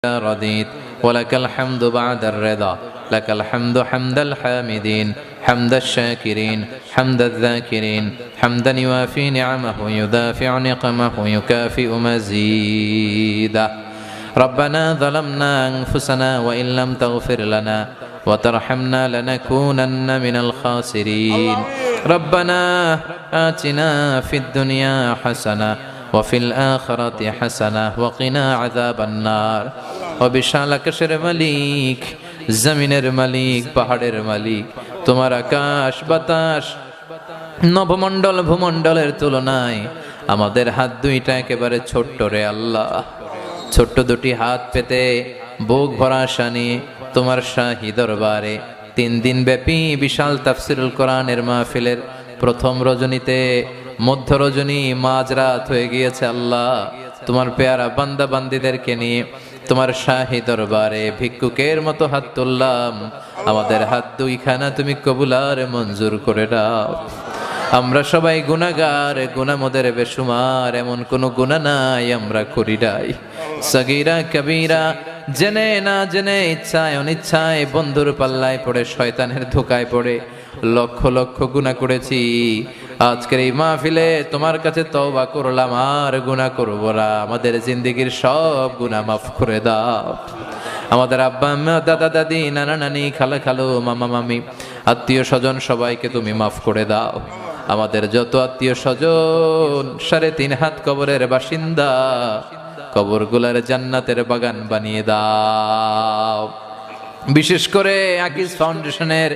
رضيت ولك الحمد بعد الرضا لك الحمد حمد الحامدين حمد الشاكرين حمد الذاكرين حمدا يوافي نعمه يدافع نقمه يكافئ مزيدا ربنا ظلمنا أنفسنا وإن لم تغفر لنا وترحمنا لنكونن من الخاسرين ربنا آتنا في الدنيا حسنة وفي الآخرة حسنة وقنا عذاب النار وبشال আকাশের মালিক জমিনের মালিক পাহাড়ের মালিক তোমার আকাশ বাতাস নভমণ্ডল ভূমণ্ডলের তুলনায় আমাদের হাত দুইটা একেবারে ছোট্ট রে আল্লাহ। ছোট্ট দুটি হাত পেতে বুক ভরা শানি তোমার শাহী দরবারে 3 দিন ব্যাপী বিশাল তাফসিরুল কোরআনের মাহফিলের প্রথম রজনীতে মধ্য রজনী মাঝরাত হয়ে গিয়েছে আল্লাহ। তোমার পেয়ারা বান্দা বান্দীদেরকে নিয়ে তোমার শাহী দরবারে ভিক্ষুকের মতো হাত তুললাম। আমাদের হাত দুইখানা তুমি কবুল আর মঞ্জুর করে দাও। আমরা সবাই গুনাহগার, গুনাহ মোদের বেশুমার, এমন কোনো গুনাহ নাই আমরা করি নাই। সগীরা কবীরা জেনে না জেনে ইচ্ছায় অনিচ্ছায় বন্ধুর পাল্লায় পড়ে শয়তানের ধোকায় পড়ে লক্ষ লক্ষ গুনাহ করেছি। আজকের এই মাহফিলে তোমার কাছে তওবা করলাম, আর গুনাহ করব না। আমাদের জিন্দেগীর সব গুনাহ মাফ করে দাও। আমাদের আব্বা আম্মা দাদা দাদি নানা নানি খালা খালু মামা মামি আত্মীয় স্বজন সবাইকে তুমি মাফ করে দাও। আমাদের যত আত্মীয় স্বজন 3.5 হাত কবরের বাসিন্দা, কবরগুলার জান্নাতের বাগান বানিয়ে দাও। বিশেষ করে আকিজ ফাউন্ডেশনের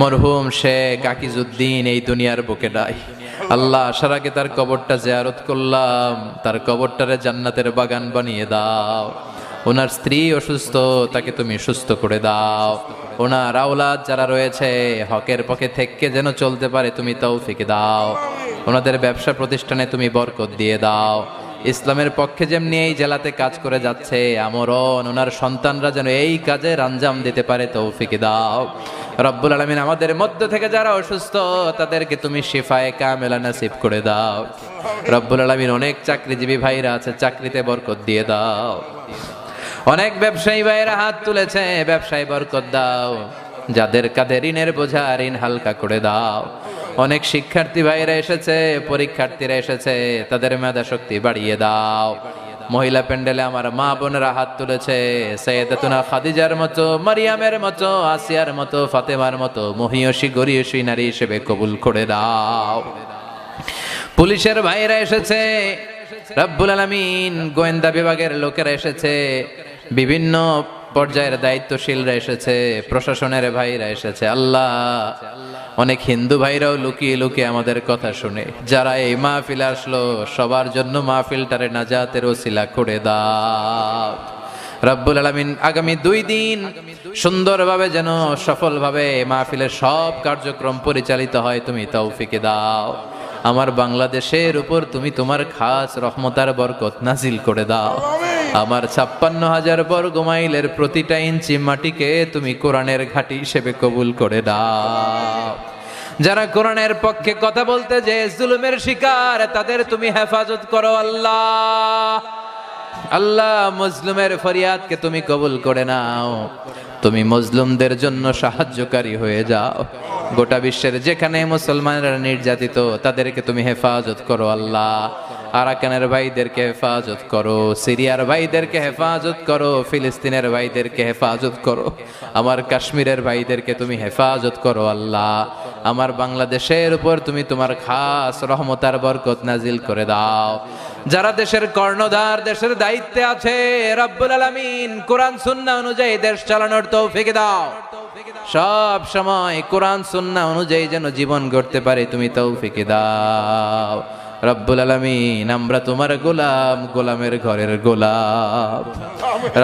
মরহুম শেখ আকিজউদ্দিন এই দুনিয়ার বুকে নাই আল্লাহ। আসার আগে তার কবরটা জিয়ারত করলাম, তার কবরটারে জান্নাতের বাগান বানিয়ে দাও। ওনার স্ত্রী অসুস্থ, তাকে তুমি সুস্থ করে দাও। ওনার আওলাদ যারা রয়েছে হকের পক্ষে থেকে যেন চলতে পারে তুমি তৌফিক দাও। ওনাদের ব্যবসা প্রতিষ্ঠানে তুমি বরকত দিয়ে দাও। ইসলামের পক্ষে যেমনি এই জেলাতে কাজ করে যাচ্ছে আমরণ, ওনার সন্তানরা যেন এই কাজের আঞ্জাম দিতে পারে তৌফিক দাও। রব্বুল আলামিন আমাদের মধ্য থেকে যারা অসুস্থ তাদেরকে তুমি শিফায়ে কামেলা নসিব করে দাও। রব্বুল আলামিন অনেক চাকরিজীবী ভাইরা আছে, চাকরিতে বরকত দিয়ে দাও। অনেক ব্যবসায়ী ভাইরা হাত তুলেছে, ব্যবসায় বরকত দাও। যাদের কাঁধে ঋণের বোঝা ঋণ হালকা করে দাও। অনেক শিক্ষার্থী ভাইরা এসেছে, পরীক্ষার্থীরা এসেছে, তাদের মেধা শক্তি বাড়িয়ে দাও। মহিলা প্যান্ডেলে আমার মা বোনেরা হাত তুলেছে, সৈয়দাতুনা খাদিজার মতো, মারিয়ামের মতো, আসিয়ার মতো, ফাতেমার মতো মহিয়সী গরিয়সী নারী হিসেবে কবুল করে দাও। পুলিশের ভাইরা এসেছে, রব্বুল আলামিন গোয়েন্দা বিভাগের লোকেরা এসেছে, বিভিন্ন পর্যায়ের দায়িত্বশীলরা এসেছে, প্রশাসনের ভাইরা এসেছে। আল্লাহ অনেক হিন্দু ভাইরাও লুকিয়ে লুকিয়ে আমাদের কথা শুনে, যারা এই মাহফিলে আসলো সবার জন্য মাহফিলটারে নাজাতের ওসিলা করে দাও। রব্বুল আলামিন আগামী 2 দিন সুন্দরভাবে যেন সফলভাবে মাহফিলের সব কার্যক্রম পরিচালিত হয় তুমি তৌফিক দাও। আমার বাংলাদেশের উপর তুমি তোমার খাস রহমতার বরকত নাজিল করে দাও। আমার 56,000 বর্গ মাইলের প্রতিটা ইঞ্চি মাটিকে তুমি কোরআনের ঘাঁটি হিসেবে কবুল করে দাও। যারা কোরআনের পক্ষে কথা বলতে যে জুলুমের শিকার, তাদের তুমি হেফাজত করো আল্লাহ। আল্লাহ মজলুমের ফরিয়াদকে তুমি কবুল করে নাও। তুমি মজলুমদের জন্য সাহায্যকারী হয়ে যাও। গোটা বিশ্বের যেখানে মুসলমানরা নির্যাতিত তাদেরকে তুমি হেফাজত করো আল্লাহ। আরাকানের ভাইদেরকে হেফাজত করো, সিরিয়ার ভাইদেরকে হেফাজত করো, ফিলিস্তিনের ভাইদেরকে হেফাজত করো, আমার কাশ্মীরের ভাইদেরকে তুমি হেফাজত করো আল্লাহ। আমার বাংলাদেশের উপর তুমি তোমার খাস রহমতার বরকত নাজিল করে দাও। যারা দেশের কর্ণধার, দেশের দায়িত্বে আছে, রব্বুল আলামিন কোরআন সুন্নাহ অনুযায়ী দেশ চালানোর তৌফিক দাও। সব সময় কোরআন সুন্নাহ অনুযায়ী যেন জীবন গড়তে পারে তুমি তৌফিক দাও। রব্বুল আলামিন আমরা তোমার গোলাম, গোলামের ঘরের গোলাম।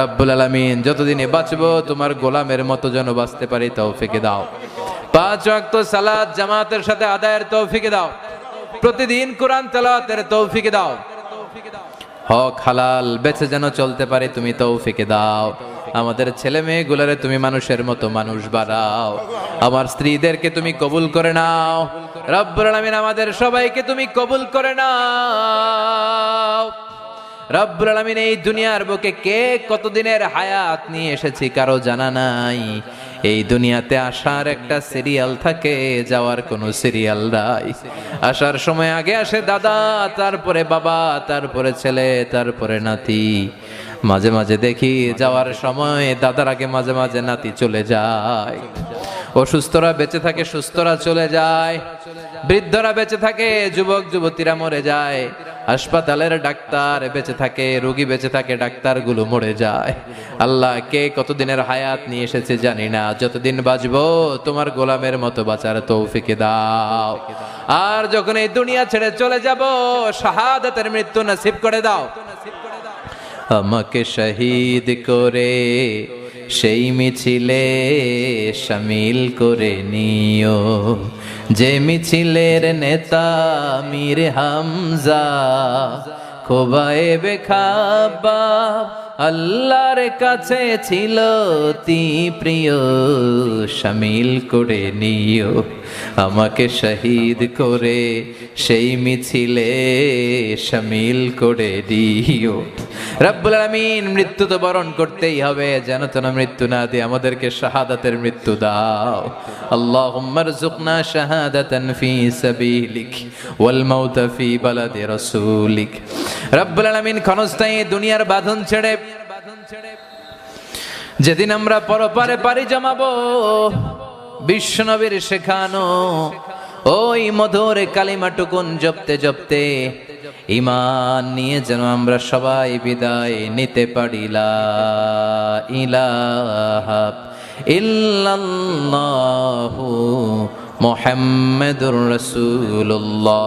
রব্বুল আলামিন যতদিনে বাঁচবো তোমার গোলামের মতো যেন বাঁচতে পারি তৌফিক দাও। 5 ওয়াক্ত সালাত জামাতের সাথে আদায়ের তৌফিক দাও। প্রতিদিন কোরআন তেলাওয়াতের তৌফিক দাও। হক হালাল বেঁচে যেন চলতে পারে তুমি তৌফিক দাও। আমাদের ছেলে মেয়েগুলোরে তুমি মানুষের মতো মানুষ বানাও। আমার স্ত্রীদেরকে তুমি কবুল করে নাও। রব্বুল আলামিন আমাদের সবাইকে তুমি কবুল করে নাও। রব্বুল আলামিন এই দুনিয়ার বুকে কে কতদিনের হায়াত নিয়ে এসেছি কারো জানা নাই। এই দুনিয়াতে আসার একটা সিরিয়াল থাকে, যাওয়ার কোনো সিরিয়াল নাই। আসার সময় আগে আসে দাদা, তারপরে বাবা, তারপরে ছেলে, তারপরে নাতি। মাঝে মাঝে দেখি যাওয়ার সময় দাদার আগে মাঝে মাঝে নাতি চলে যায়। অসুস্থরা বেঁচে থাকে, সুস্থরা চলে যায়। বৃদ্ধরা বেঁচে থাকে, যুবক যুবতীরা মরে যায়। হাসপাতালের ডাক্তার বেঁচে থাকে, রোগী বেঁচে থাকে, ডাক্তারগুলো মরে যায়। আল্লাহ কে কতদিনের হায়াত নিয়ে এসেছে জানি না। যতদিন বাঁচবো তোমার গোলামের মতো বাঁচার তৌফিক দাও। আর যখন এই দুনিয়া ছেড়ে চলে যাব, শাহাদাতের মৃত্যু নসিব করে দাও। আমাকে শহীদ করে সেই মিছিলে শামিল করে নিও, যে মিছিলের নেতা মীর হামজা, খোবায়েবে খাব্বাব আল্লাহর কাছে ছিল অতি প্রিয়। শামিল করে নিও আমাকে শহীদ করে সেই মিছিলে শামিল করে দিও। রব্বুল আলামিন মৃত্যু তো বরণ করতেই হবে, যেন তেন মৃত্যু না দিয়ে আমাদেরকে শাহাদাতের মৃত্যু দাও। আল্লাহুম্মা রযুকনা শাহাদাতান ফি সাবিলিক ওয়াল মাউতা ফি বালাদি রাসূলিক। রব্বুল আলামিন ক্ষণস্থায়ী দুনিয়ার বাঁধন ছেড়ে যেদিন আমরা পরপারে পাড়ি জমাবো, বিশ্বনবীর শেখানো ওই মধুর কালিমাটুকুন জপতে জপতে ঈমান নিয়ে যেন আমরা সবাই বিদায় নিতে পারি। লা ইলাহা ইল্লাল্লাহু মুহাম্মাদুর রাসূলুল্লাহ।